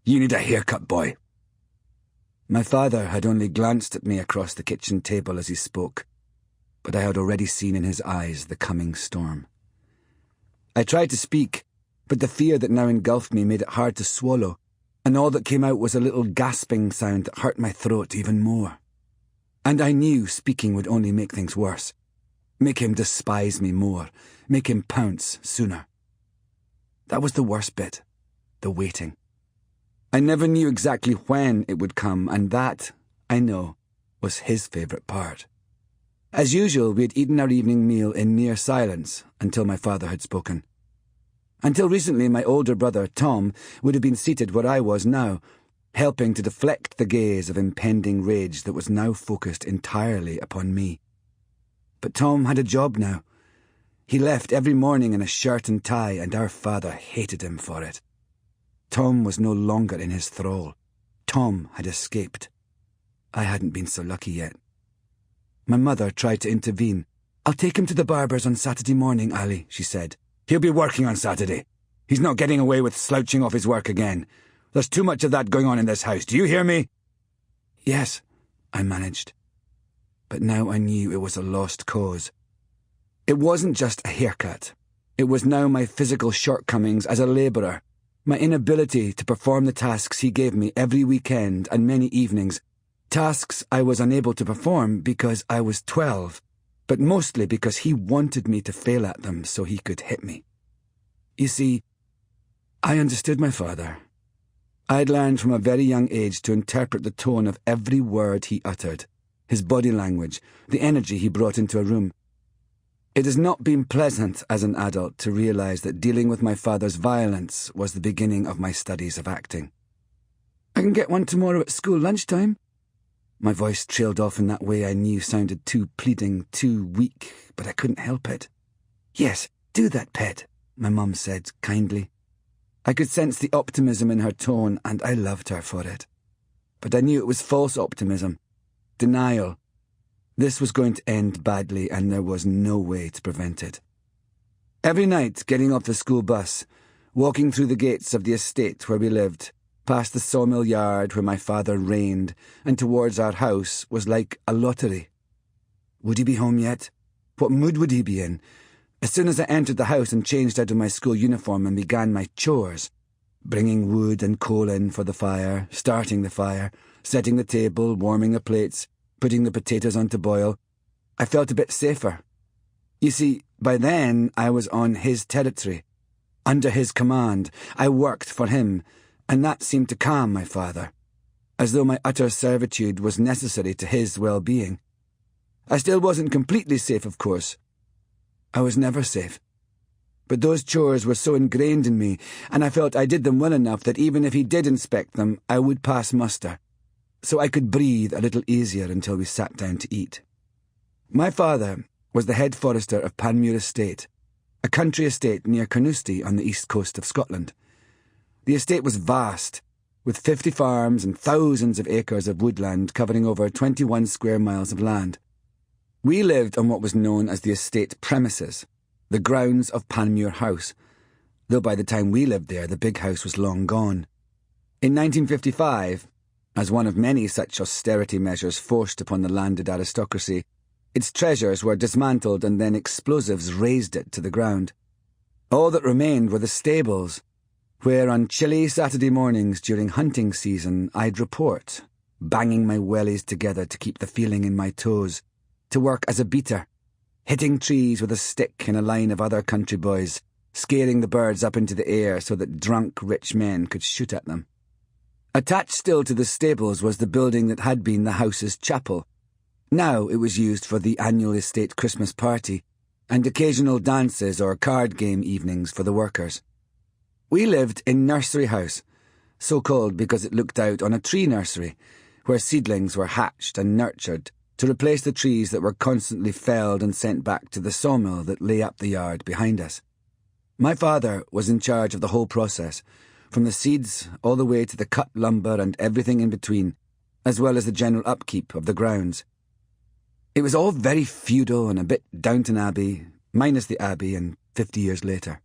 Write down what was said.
You need a haircut, boy." My father had only glanced at me across the kitchen table as he spoke, but I had already seen in his eyes the coming storm. I tried to speak, but the fear that now engulfed me made it hard to swallow, and all that came out was a little gasping sound that hurt my throat even more. And I knew speaking would only make things worse, make him despise me more, make him pounce sooner. That was the worst bit, the waiting. I never knew exactly when it would come, and that, I know, was his favourite part. As usual, we had eaten our evening meal in near silence until my father had spoken. Until recently, my older brother, Tom, would have been seated where I was now, helping to deflect the gaze of impending rage that was now focused entirely upon me. But Tom had a job now. He left every morning in a shirt and tie, and our father hated him for it. Tom was no longer in his thrall. Tom had escaped. I hadn't been so lucky yet. My mother tried to intervene. "I'll take him to the barber's on Saturday morning, Ali," she said. "He'll be working on Saturday. He's not getting away with slouching off his work again. There's too much of that going on in this house. Do you hear me?" "Yes," I managed. But now I knew it was a lost cause. It wasn't just a haircut. It was now my physical shortcomings as a labourer, my inability to perform the tasks he gave me every weekend and many evenings, tasks I was unable to perform because I was 12, but mostly because he wanted me to fail at them so he could hit me. You see, I understood my father. I'd learned from a very young age to interpret the tone of every word he uttered, his body language, the energy he brought into a room. It has not been pleasant as an adult to realise that dealing with my father's violence was the beginning of my studies of acting. "I can get one tomorrow at school lunchtime." My voice trailed off in that way I knew sounded too pleading, too weak, but I couldn't help it. "Yes, do that, pet," my mum said kindly. I could sense the optimism in her tone, and I loved her for it. But I knew it was false optimism, denial. This was going to end badly, and there was no way to prevent it. Every night, getting off the school bus, walking through the gates of the estate where we lived, past the sawmill yard where my father reigned, and towards our house was like a lottery. Would he be home yet? What mood would he be in? As soon as I entered the house and changed out of my school uniform and began my chores, bringing wood and coal in for the fire, starting the fire, setting the table, warming the plates, putting the potatoes on to boil, I felt a bit safer. You see, by then I was on his territory, under his command. I worked for him, and that seemed to calm my father, as though my utter servitude was necessary to his well-being. I still wasn't completely safe, of course. I was never safe. But those chores were so ingrained in me, and I felt I did them well enough that even if he did inspect them, I would pass muster, so I could breathe a little easier until we sat down to eat. My father was the head forester of Panmure Estate, a country estate near Carnoustie on the east coast of Scotland. The estate was vast, with 50 farms and thousands of acres of woodland covering over 21 square miles of land. We lived on what was known as the estate premises, the grounds of Panmure House, though by the time we lived there the big house was long gone. In 1955, as one of many such austerity measures forced upon the landed aristocracy, its treasures were dismantled and then explosives razed it to the ground. All that remained were the stables, where on chilly Saturday mornings during hunting season I'd report, banging my wellies together to keep the feeling in my toes, to work as a beater, hitting trees with a stick in a line of other country boys, scaring the birds up into the air so that drunk rich men could shoot at them. Attached still to the stables was the building that had been the house's chapel. Now it was used for the annual estate Christmas party, and occasional dances or card game evenings for the workers. We lived in Nursery House, so called because it looked out on a tree nursery, where seedlings were hatched and nurtured to replace the trees that were constantly felled and sent back to the sawmill that lay up the yard behind us. My father was in charge of the whole process, from the seeds all the way to the cut lumber and everything in between, as well as the general upkeep of the grounds. It was all very feudal and a bit Downton Abbey, minus the Abbey and 50 years later.